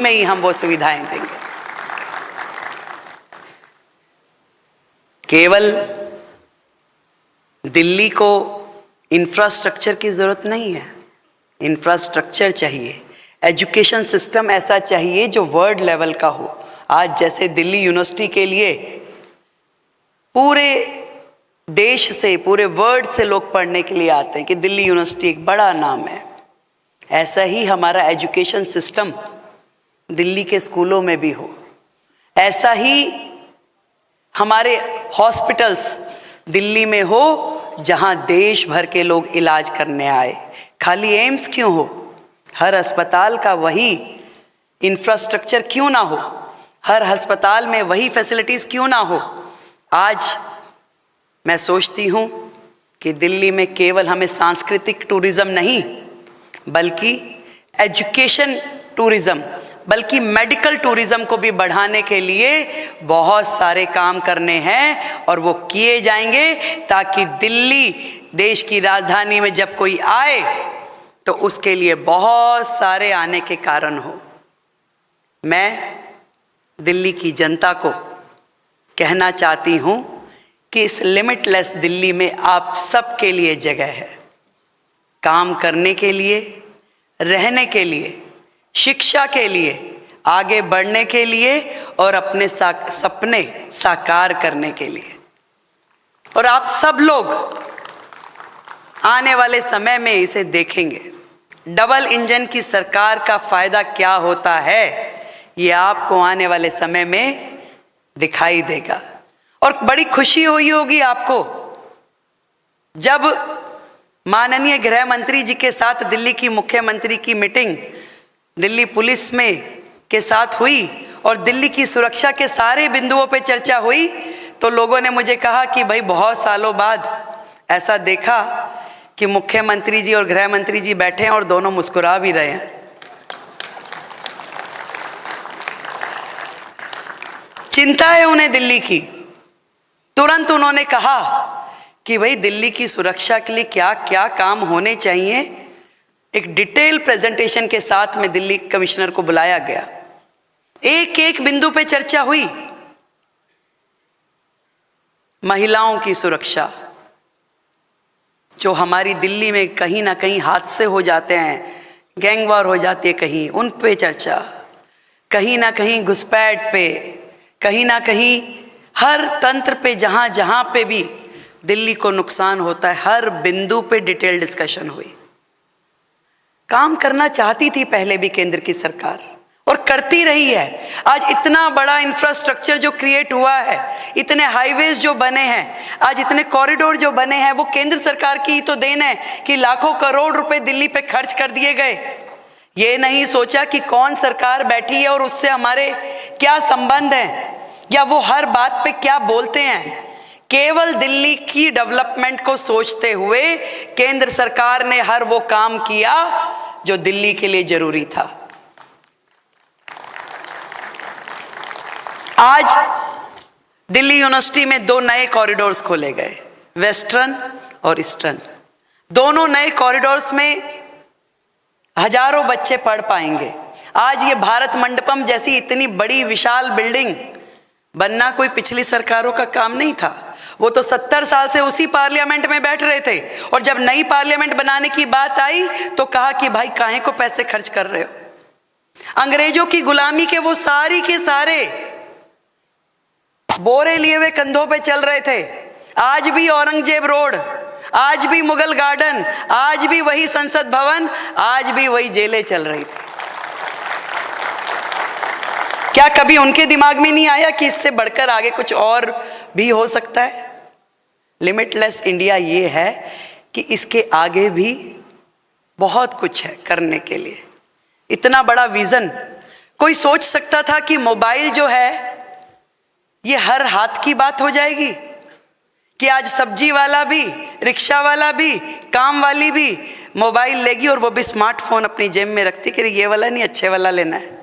में ही हम वो सुविधाएं देंगे। केवल दिल्ली को इंफ्रास्ट्रक्चर की जरूरत नहीं है, इंफ्रास्ट्रक्चर चाहिए, एजुकेशन सिस्टम ऐसा चाहिए जो वर्ल्ड लेवल का हो। आज जैसे दिल्ली यूनिवर्सिटी के लिए पूरे देश से, पूरे वर्ल्ड से लोग पढ़ने के लिए आते हैं कि दिल्ली यूनिवर्सिटी एक बड़ा नाम है, ऐसा ही हमारा एजुकेशन सिस्टम दिल्ली के स्कूलों में भी हो। ऐसा ही हमारे हॉस्पिटल्स दिल्ली में हो जहां देश भर के लोग इलाज करने आए। खाली एम्स क्यों हो, हर अस्पताल का वही इंफ्रास्ट्रक्चर क्यों ना हो, हर अस्पताल में वही फैसिलिटीज क्यों ना हो। आज मैं सोचती हूं कि दिल्ली में केवल हमें सांस्कृतिक टूरिज्म नहीं बल्कि एजुकेशन टूरिज्म, बल्कि मेडिकल टूरिज्म को भी बढ़ाने के लिए बहुत सारे काम करने हैं और वो किए जाएंगे ताकि दिल्ली देश की राजधानी में जब कोई आए तो उसके लिए बहुत सारे आने के कारण हो। मैं दिल्ली की जनता को कहना चाहती हूं कि इस लिमिटलेस दिल्ली में आप सबके लिए जगह है, काम करने के लिए, रहने के लिए, शिक्षा के लिए, आगे बढ़ने के लिए और अपने सपने साकार करने के लिए। और आप सब लोग आने वाले समय में इसे देखेंगे। डबल इंजन की सरकार का फायदा क्या होता है ये आपको आने वाले समय में दिखाई देगा। और बड़ी खुशी हुई होगी आपको जब माननीय गृह मंत्री जी के साथ दिल्ली की मुख्यमंत्री की मीटिंग दिल्ली पुलिस में के साथ हुई और दिल्ली की सुरक्षा के सारे बिंदुओं पे चर्चा हुई, तो लोगों ने मुझे कहा कि भाई बहुत सालों बाद ऐसा देखा कि मुख्यमंत्री जी और गृह मंत्री जी बैठे हैं और दोनों मुस्कुरा भी रहे हैं। चिंता है उन्हें दिल्ली की। तुरंत उन्होंने कहा कि भाई दिल्ली की सुरक्षा के लिए क्या क्या काम होने चाहिए। एक डिटेल प्रेजेंटेशन के साथ में दिल्ली कमिश्नर को बुलाया गया, एक एक बिंदु पे चर्चा हुई। महिलाओं की सुरक्षा, जो हमारी दिल्ली में कहीं ना कहीं हादसे हो जाते हैं, गैंगवार हो जाती है कहीं, उन पे चर्चा, कहीं ना कहीं घुसपैठ पे, कहीं ना कहीं हर तंत्र पे जहां जहां पे भी दिल्ली को नुकसान होता है, हर बिंदु पे डिटेल डिस्कशन हुई। काम करना चाहती थी पहले भी केंद्र की सरकार और करती रही है। आज इतना बड़ा इंफ्रास्ट्रक्चर जो क्रिएट हुआ है, इतने हाईवेज जो बने हैं, आज इतने कॉरिडोर जो बने हैं, वो केंद्र सरकार की ही तो देन है कि लाखों करोड़ रुपए दिल्ली पे खर्च कर दिए गए। ये नहीं सोचा कि कौन सरकार बैठी है और उससे हमारे क्या संबंध है या वो हर बात पे क्या बोलते हैं। केवल दिल्ली की डेवलपमेंट को सोचते हुए केंद्र सरकार ने हर वो काम किया जो दिल्ली के लिए जरूरी था। आज दिल्ली यूनिवर्सिटी में 2 नए कॉरिडोर्स खोले गए, वेस्टर्न और ईस्टर्न। दोनों नए कॉरिडोर्स में हजारों बच्चे पढ़ पाएंगे। आज ये भारत मंडपम जैसी इतनी बड़ी विशाल बिल्डिंग बनना कोई पिछली सरकारों का काम नहीं था। वो तो 70 साल से उसी पार्लियामेंट में बैठ रहे थे और जब नई पार्लियामेंट बनाने की बात आई तो कहा कि भाई काहे को पैसे खर्च कर रहे हो। अंग्रेजों की गुलामी के वो सारी के सारे बोरे लिए हुए कंधों पे चल रहे थे। आज भी औरंगजेब रोड, आज भी मुगल गार्डन, आज भी वही संसद भवन, आज भी वही जेलें चल रही थी। क्या कभी उनके दिमाग में नहीं आया कि इससे बढ़कर आगे कुछ और भी हो सकता है? लिमिटलेस इंडिया ये है कि इसके आगे भी बहुत कुछ है करने के लिए। इतना बड़ा विजन, कोई सोच सकता था कि मोबाइल जो है ये हर हाथ की बात हो जाएगी, कि आज सब्जी वाला भी, रिक्शा वाला भी, काम वाली भी मोबाइल लेगी और वो भी स्मार्टफोन अपनी जेब में रखती कि ये वाला नहीं अच्छे वाला लेना है।